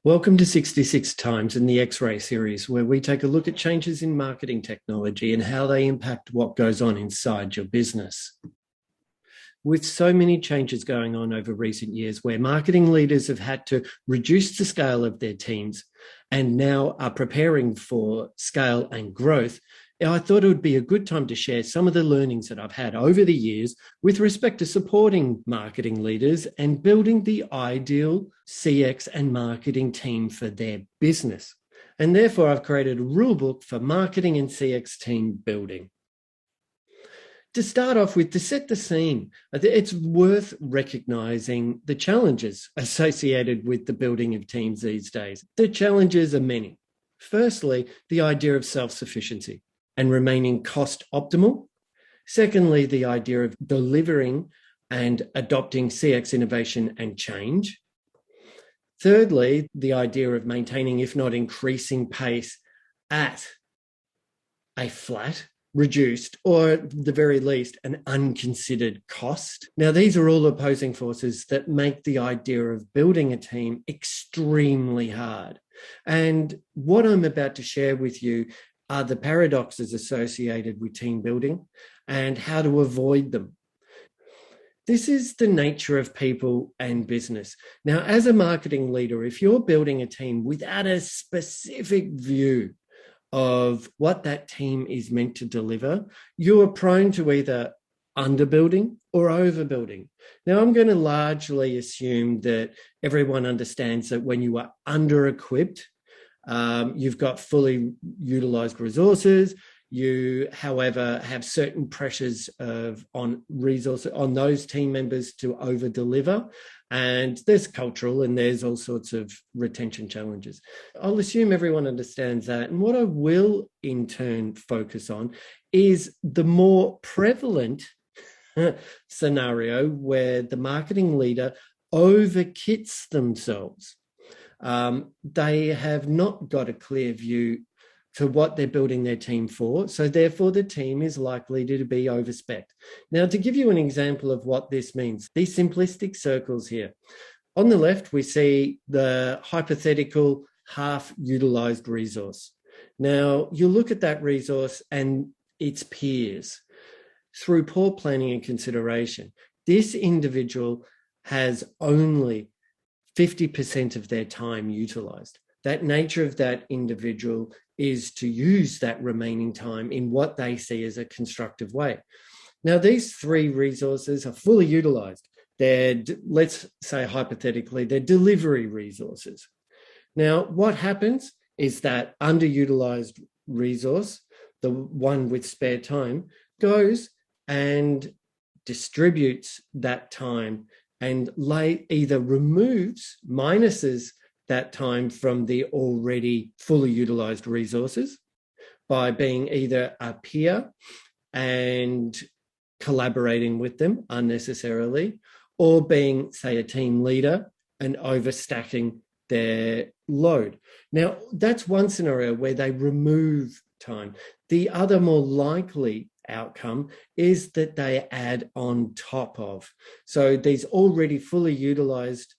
Welcome to 66 Times in the X-Ray series, where we take a look at changes in marketing technology and how they impact what goes on inside your business. With so many changes going on over recent years, where marketing leaders have had to reduce the scale of their teams and now are preparing for scale and growth, I thought it would be a good time to share some of the learnings that I've had over the years with respect to supporting marketing leaders and building the ideal CX and marketing team for their business. And therefore, I've created a rulebook for marketing and CX team building. To start off with, to set the scene, it's worth recognizing the challenges associated with the building of teams these days. The challenges are many. Firstly, the idea of self-sufficiency and remaining cost optimal. Secondly, the idea of delivering and adopting CX innovation and change. Thirdly, the idea of maintaining, if not increasing pace at a flat, reduced, or at the very least, an unconsidered cost. Now, these are all opposing forces that make the idea of building a team extremely hard. And what I'm about to share with you are the paradoxes associated with team building and how to avoid them. This is the nature of people and business. Now, as a marketing leader, if you're building a team without a specific view of what that team is meant to deliver, you are prone to either underbuilding or overbuilding. Now, I'm going to largely assume that everyone understands that when you are under-equipped, you've got fully utilized resources. You, however, have certain pressures on resources on those team members to over deliver, and there's cultural and there's all sorts of retention challenges. I'll assume everyone understands that, and what I will in turn focus on is the more prevalent scenario where the marketing leader overkits themselves. They have not got a clear view to what they're building their team for. So therefore, the team is likely to be overspec'd. Now, to give you an example of what this means, these simplistic circles here. On the left, we see the hypothetical half-utilized resource. Now, you look at that resource and its peers. Through poor planning and consideration, this individual has only 50% of their time utilized. That nature of that individual is to use that remaining time in what they see as a constructive way. Now, these three resources are fully utilized. They're, let's say hypothetically, they're delivery resources. Now, what happens is that underutilized resource, the one with spare time, goes and distributes that time and either minuses that time from the already fully utilized resources by being either a peer and collaborating with them unnecessarily, or being, say, a team leader and overstacking their load. Now, that's one scenario where they remove time. The other more likely outcome is that they add on top of. So these already fully utilized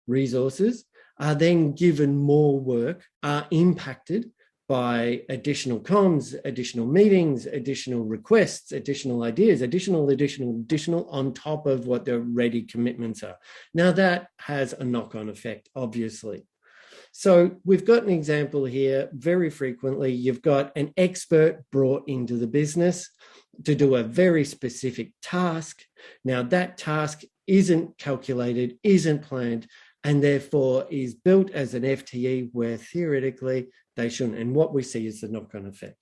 resources are then given more work, are impacted by additional comms, additional meetings, additional requests, additional ideas, additional on top of what their already commitments are. Now that has a knock-on effect, obviously. So we've got an example here. Very frequently, you've got an expert brought into the business to do a very specific task. Now that task isn't calculated, isn't planned, and therefore is built as an FTE where theoretically they shouldn't. And what we see is the knock-on effect.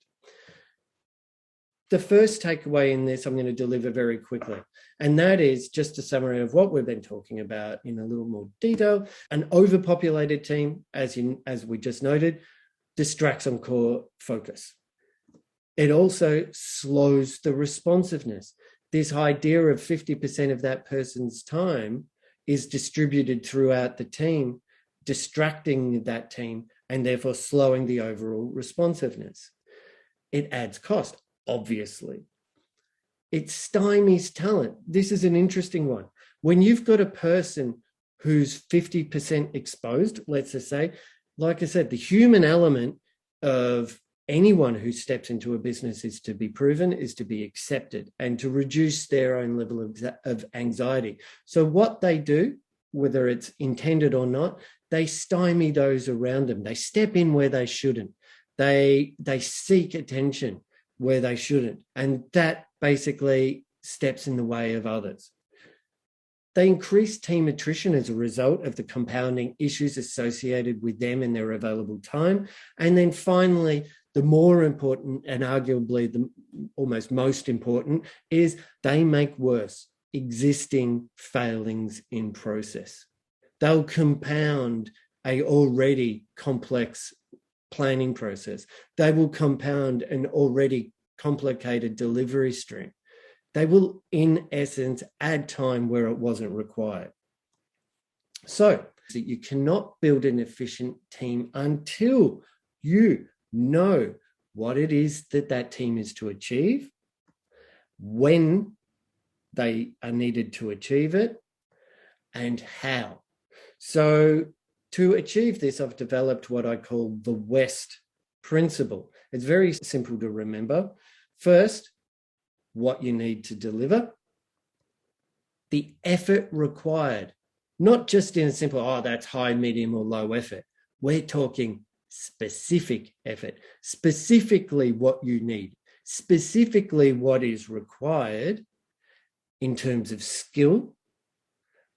The first takeaway in this I'm going to deliver very quickly, and that is just a summary of what we've been talking about in a little more detail. An overpopulated team, as we just noted, distracts on core focus. It also slows the responsiveness. This idea of 50% of that person's time is distributed throughout the team, distracting that team, and therefore slowing the overall responsiveness. It adds cost, obviously. It stymies talent. This is an interesting one. When you've got a person who's 50% exposed, let's just say, like I said, the human element of anyone who steps into a business is to be proven, is to be accepted, and to reduce their own level of anxiety. So what they do, whether it's intended or not, they stymie those around them. They step in where they shouldn't. They seek attention where they shouldn't. And that basically steps in the way of others. They increase team attrition as a result of the compounding issues associated with them and their available time. And then finally, the more important and arguably the almost most important is they make worse existing failings in process. They'll compound a already complex planning process. They will compound an already complicated delivery stream. They will, in essence, add time where it wasn't required. So you cannot build an efficient team until you know what it is that team is to achieve, when they are needed to achieve it, and how. So to achieve this, I've developed what I call the West principle. It's very simple to remember. First, what you need to deliver, the effort required, not just in a simple, oh, that's high, medium, or low effort. We're talking specific effort, specifically what you need, specifically what is required in terms of skill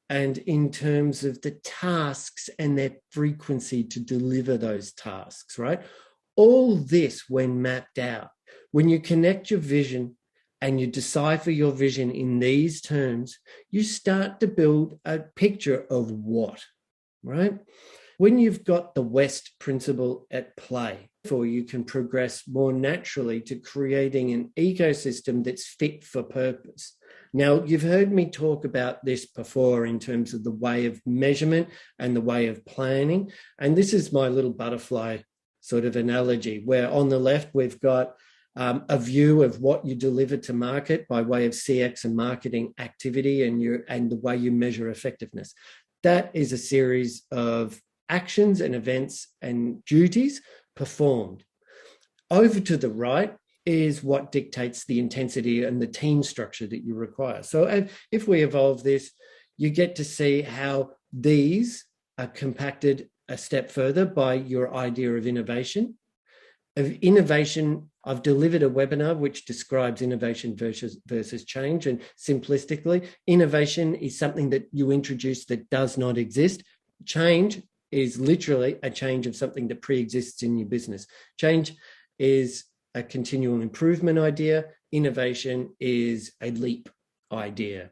and in terms of the tasks and their frequency to deliver those tasks, right? All this, when mapped out, when you connect your vision and you decipher your vision in these terms, you start to build a picture of what, right? When you've got the West principle at play, you can progress more naturally to creating an ecosystem that's fit for purpose. Now, you've heard me talk about this before in terms of the way of measurement and the way of planning. And this is my little butterfly sort of analogy, where on the left, we've got a view of what you deliver to market by way of CX and marketing activity and the way you measure effectiveness. That is a series of actions and events and duties performed. Over to the right is what dictates the intensity and the team structure that you require. So if we evolve this, you get to see how these are compacted a step further by your idea of innovation. I've delivered a webinar which describes innovation versus change. And simplistically, innovation is something that you introduce that does not exist. Change is literally a change of something that pre-exists in your business. Change is a continual improvement idea. Innovation is a leap idea.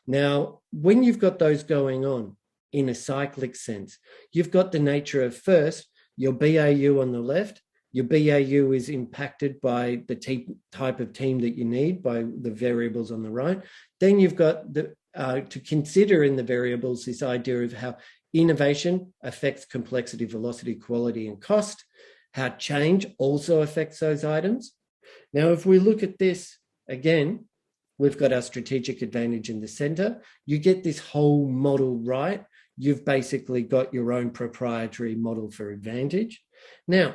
Now, when you've got those going on in a cyclic sense, you've got the nature of first, your BAU on the left. Your BAU is impacted by the type of team that you need, by the variables on the right. Then you've got to consider in the variables this idea of how innovation affects complexity, velocity, quality, and cost, how change also affects those items. Now, if we look at this again, we've got our strategic advantage in the center. You get this whole model right. You've basically got your own proprietary model for advantage. Now,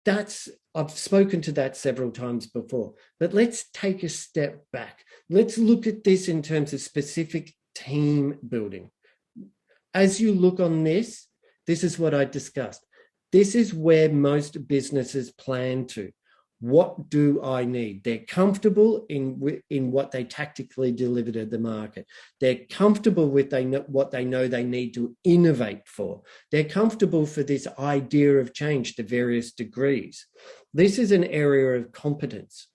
I've spoken to that several times before, but let's take a step back. Let's look at this in terms of specific team building. As you look on this is what I discussed. This is where most businesses plan to. What do I need? They're comfortable in what they tactically deliver to the market. They're comfortable with what they know they need to innovate for. They're comfortable for this idea of change to various degrees. This is an area of competence.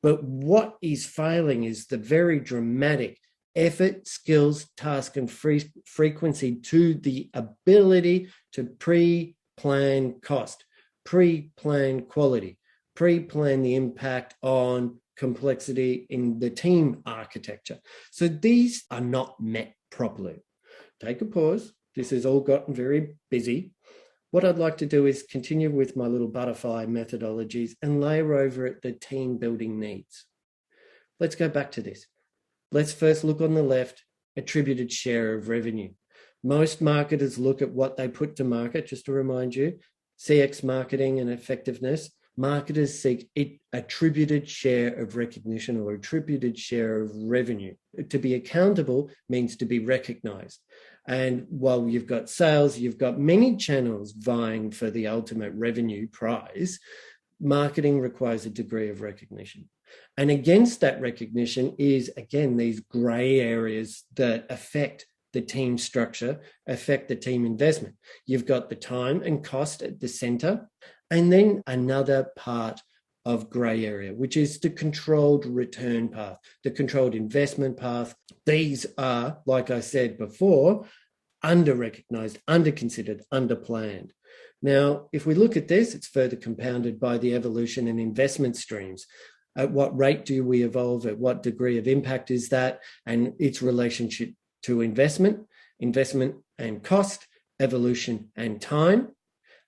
But what is failing is the very dramatic effort, skills, task, and frequency to the ability to pre-plan cost, pre-plan quality, pre-plan the impact on complexity in the team architecture. So these are not met properly. Take a pause. This has all gotten very busy. What I'd like to do is continue with my little butterfly methodologies and layer over it the team building needs. Let's go back to this. Let's first look on the left, attributed share of revenue. Most marketers look at what they put to market, just to remind you, CX marketing and effectiveness. Marketers seek attributed share of recognition or attributed share of revenue. To be accountable means to be recognized. And while you've got sales, you've got many channels vying for the ultimate revenue prize, marketing requires a degree of recognition. And against that recognition is, again, these gray areas that affect the team structure, affect the team investment. You've got the time and cost at the center, and then another part of gray area, which is the controlled return path, the controlled investment path. These are, like I said before, under-recognized, under-considered, under-planned. Now, if we look at this, it's further compounded by the evolution in investment streams. At what rate do we evolve? At what degree of impact is that? And its relationship to investment and cost, evolution and time,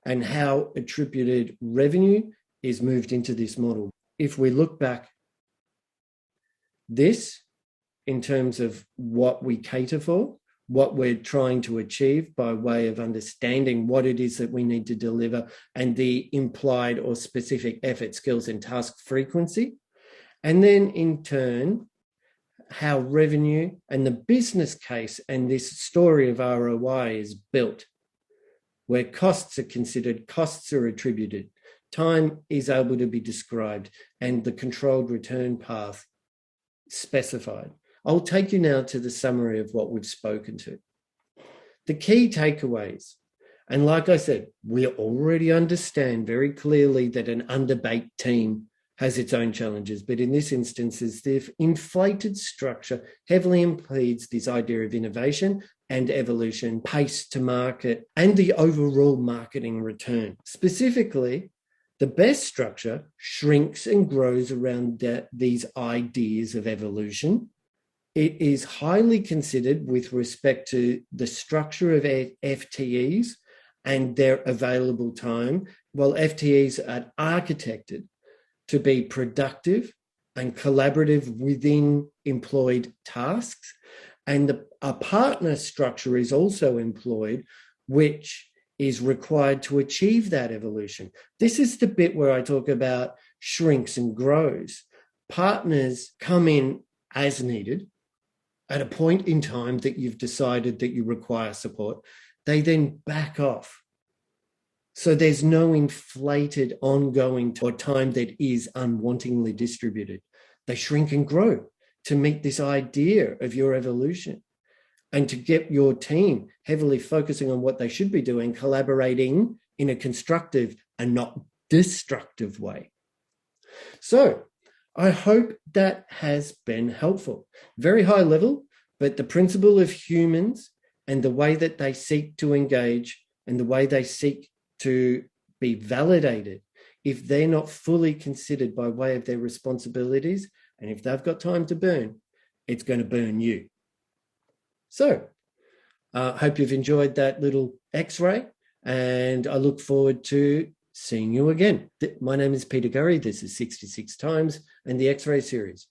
and how attributed revenue is moved into this model. If we look back, this, in terms of what we cater for, what we're trying to achieve by way of understanding what it is that we need to deliver and the implied or specific effort, skills, and task frequency. And then in turn, how revenue and the business case and this story of ROI is built, where costs are considered, costs are attributed, time is able to be described, and the controlled return path specified. I'll take you now to the summary of what we've spoken to. The key takeaways, and like I said, we already understand very clearly that an underbaked team has its own challenges, but in this instance, the inflated structure heavily impedes this idea of innovation and evolution, pace to market, and the overall marketing return. Specifically, the best structure shrinks and grows around these ideas of evolution. It is highly considered with respect to the structure of FTEs and their available time, while FTEs are architected to be productive and collaborative within employed tasks. And a partner structure is also employed, which is required to achieve that evolution. This is the bit where I talk about shrinks and grows. Partners come in as needed at a point in time that you've decided that you require support. They then back off. So there's no inflated ongoing time that is unwantingly distributed. They shrink and grow to meet this idea of your evolution and to get your team heavily focusing on what they should be doing, collaborating in a constructive and not destructive way. So I hope that has been helpful. Very high level, but the principle of humans and the way that they seek to engage and the way they seek to be validated, if they're not fully considered by way of their responsibilities, and if they've got time to burn, it's going to burn you. So I hope you've enjoyed that little X-ray, and I look forward to seeing you again. My name is Peter Gurry. This is 66 Times and the X-Ray series.